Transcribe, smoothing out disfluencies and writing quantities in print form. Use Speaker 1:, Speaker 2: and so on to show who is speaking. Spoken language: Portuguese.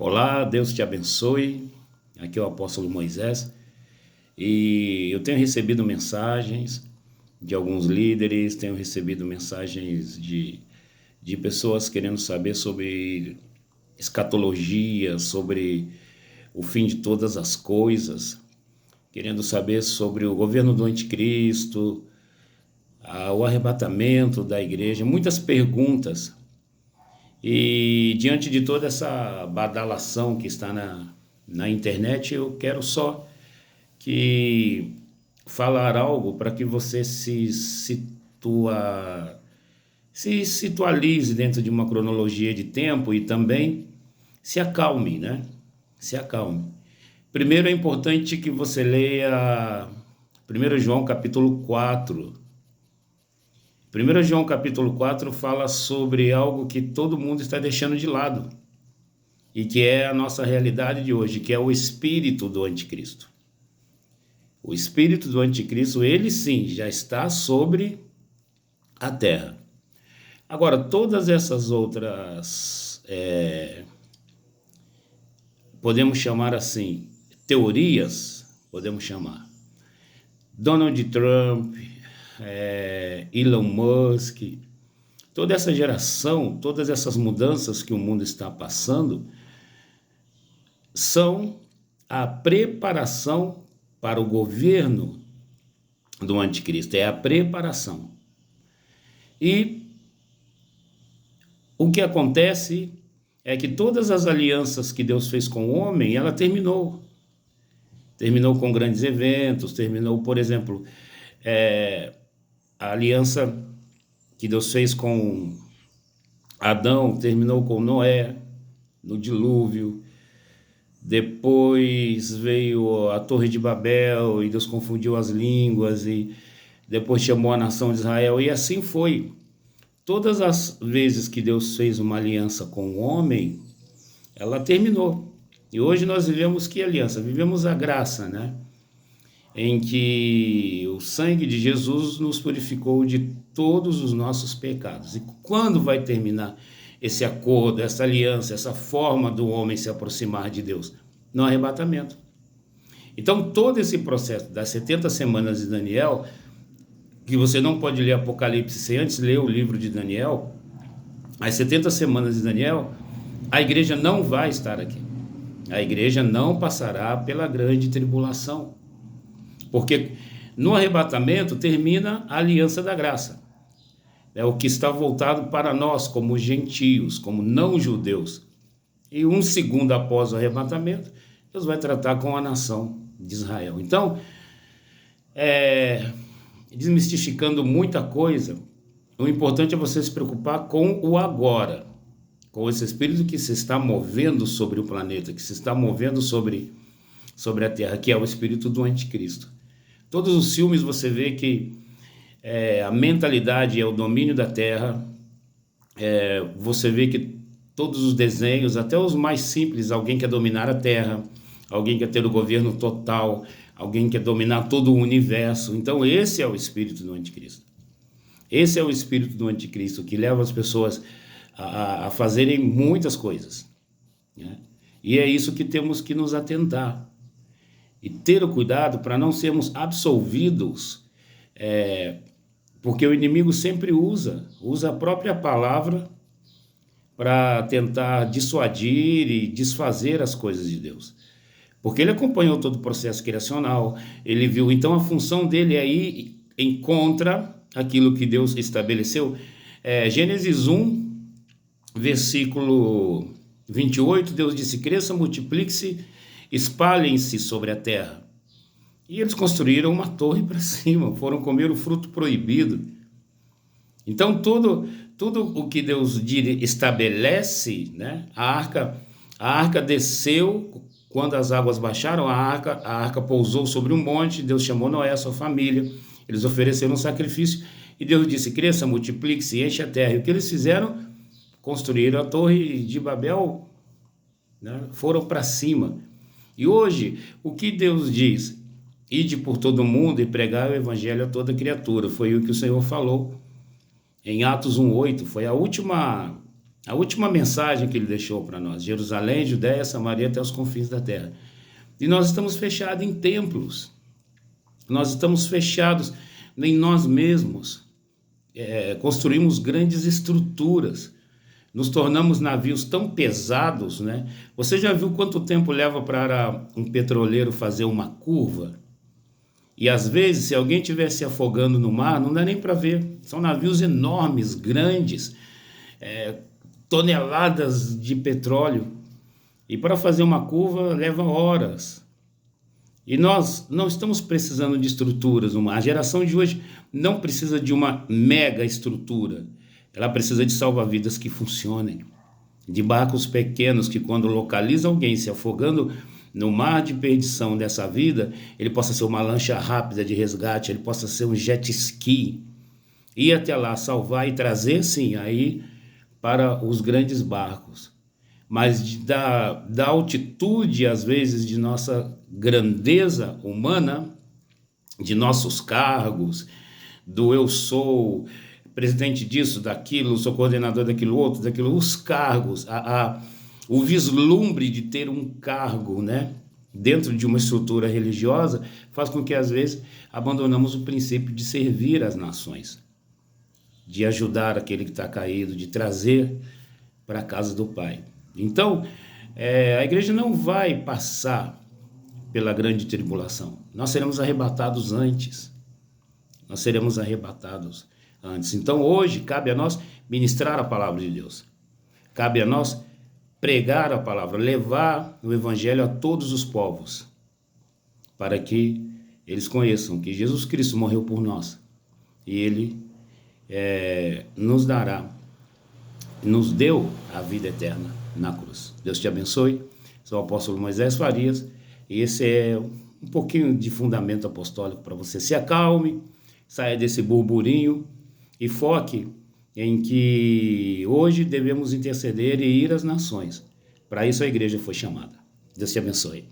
Speaker 1: Olá, Deus te abençoe. Aqui é o apóstolo Moisés e eu tenho recebido mensagens de alguns líderes, tenho recebido mensagens de pessoas querendo saber sobre escatologia, sobre o fim de todas as coisas, querendo saber sobre o governo do anticristo, o arrebatamento da igreja, muitas perguntas. E diante de toda essa badalação que está na internet, eu quero só que falar algo para que você se situalize dentro de uma cronologia de tempo e também se acalme, né? Se acalme. Primeiro é importante que você leia 1 João capítulo 4. 1 João capítulo 4 fala sobre algo que todo mundo está deixando de lado e que é a nossa realidade de hoje, que é o espírito do anticristo. O espírito do anticristo, ele sim, já está sobre a terra. Agora, todas essas outras, podemos chamar assim, teorias, podemos chamar. Donald Trump, Elon Musk, toda essa geração, todas essas mudanças que o mundo está passando são a preparação para o governo do anticristo, é a preparação. E o que acontece é que todas as alianças que Deus fez com o homem, ela terminou. Terminou com grandes eventos, terminou, por exemplo, a aliança que Deus fez com Adão, terminou com Noé, no dilúvio. Depois veio a Torre de Babel e Deus confundiu as línguas e depois chamou a nação de Israel e assim foi. Todas as vezes que Deus fez uma aliança com o homem, ela terminou. E hoje nós vivemos que aliança? Vivemos a graça, né? Em que o sangue de Jesus nos purificou de todos os nossos pecados. E quando vai terminar esse acordo, essa aliança, essa forma do homem se aproximar de Deus? No arrebatamento. Então, todo esse processo das 70 semanas de Daniel, que você não pode ler Apocalipse sem antes ler o livro de Daniel, as 70 semanas de Daniel, a igreja não vai estar aqui. A igreja não passará pela grande tribulação. Porque no arrebatamento termina a aliança da graça. É o que está voltado para nós como gentios, como não judeus. E um segundo após o arrebatamento, Deus vai tratar com a nação de Israel. Então, desmistificando muita coisa, o importante é você se preocupar com o agora, com esse espírito que se está movendo sobre o planeta, que se está movendo sobre a terra, que é o espírito do anticristo. Todos os filmes você vê que a mentalidade é o domínio da terra, você vê que todos os desenhos, até os mais simples, alguém quer dominar a terra, alguém quer ter o governo total, alguém quer dominar todo o universo. Então esse é o espírito do anticristo. Esse é o espírito do anticristo que leva as pessoas a fazerem muitas coisas, né? E é isso que temos que nos atentar e ter o cuidado para não sermos absolvidos, porque o inimigo sempre usa a própria palavra para tentar dissuadir e desfazer as coisas de Deus. Porque ele acompanhou todo o processo criacional, ele viu, então a função dele é ir em contra aquilo que Deus estabeleceu. Gênesis 1, versículo 28, Deus disse: cresça, multiplique-se, espalhem-se sobre a terra. E eles construíram uma torre para cima, foram comer o fruto proibido. Então tudo o que Deus estabelece, né? A arca desceu quando as águas baixaram, a arca pousou sobre um monte, Deus chamou Noé, sua família, eles ofereceram um sacrifício e Deus disse: cresça, multiplique-se, enche a terra. E o que eles fizeram? Construíram a Torre de Babel, né? Foram para cima. E hoje, o que Deus diz? Ide por todo mundo e pregai o evangelho a toda criatura. Foi o que o Senhor falou em Atos 1:8. Foi a última A última mensagem que ele deixou para nós: Jerusalém, Judéia, Samaria até os confins da terra. E nós estamos fechados em templos, nós estamos fechados em nós mesmos, construímos grandes estruturas, nos tornamos navios tão pesados, né? Você já viu quanto tempo leva para um petroleiro fazer uma curva? E às vezes, se alguém estiver se afogando no mar, não dá nem para ver. São navios enormes, grandes, toneladas de petróleo. E para fazer uma curva leva horas. E nós não estamos precisando de estruturas. A geração de hoje não precisa de uma mega estrutura. Ela precisa de salva-vidas que funcionem, de barcos pequenos que, quando localiza alguém se afogando no mar de perdição dessa vida, ele possa ser uma lancha rápida de resgate, ele possa ser um jet ski, ir até lá, salvar e trazer, sim, aí para os grandes barcos. Mas da altitude, às vezes, de nossa grandeza humana, de nossos cargos, do eu sou presidente disso, daquilo, sou coordenador daquilo outro, os cargos, o vislumbre de ter um cargo, né, dentro de uma estrutura religiosa, faz com que, às vezes, abandonamos o princípio de servir as nações, de ajudar aquele que está caído, de trazer para a casa do Pai. Então, a igreja não vai passar pela grande tribulação. Nós seremos arrebatados antes. Então, hoje, cabe a nós ministrar a palavra de Deus. Cabe a nós pregar a palavra, levar o evangelho a todos os povos, para que eles conheçam que Jesus Cristo morreu por nós. E Ele nos deu a vida eterna na cruz. Deus te abençoe. Sou o apóstolo Moisés Farias e esse é um pouquinho de fundamento apostólico para você. Se acalme, saia desse burburinho e foque em que hoje devemos interceder e ir às nações. Para isso a igreja foi chamada. Deus te abençoe.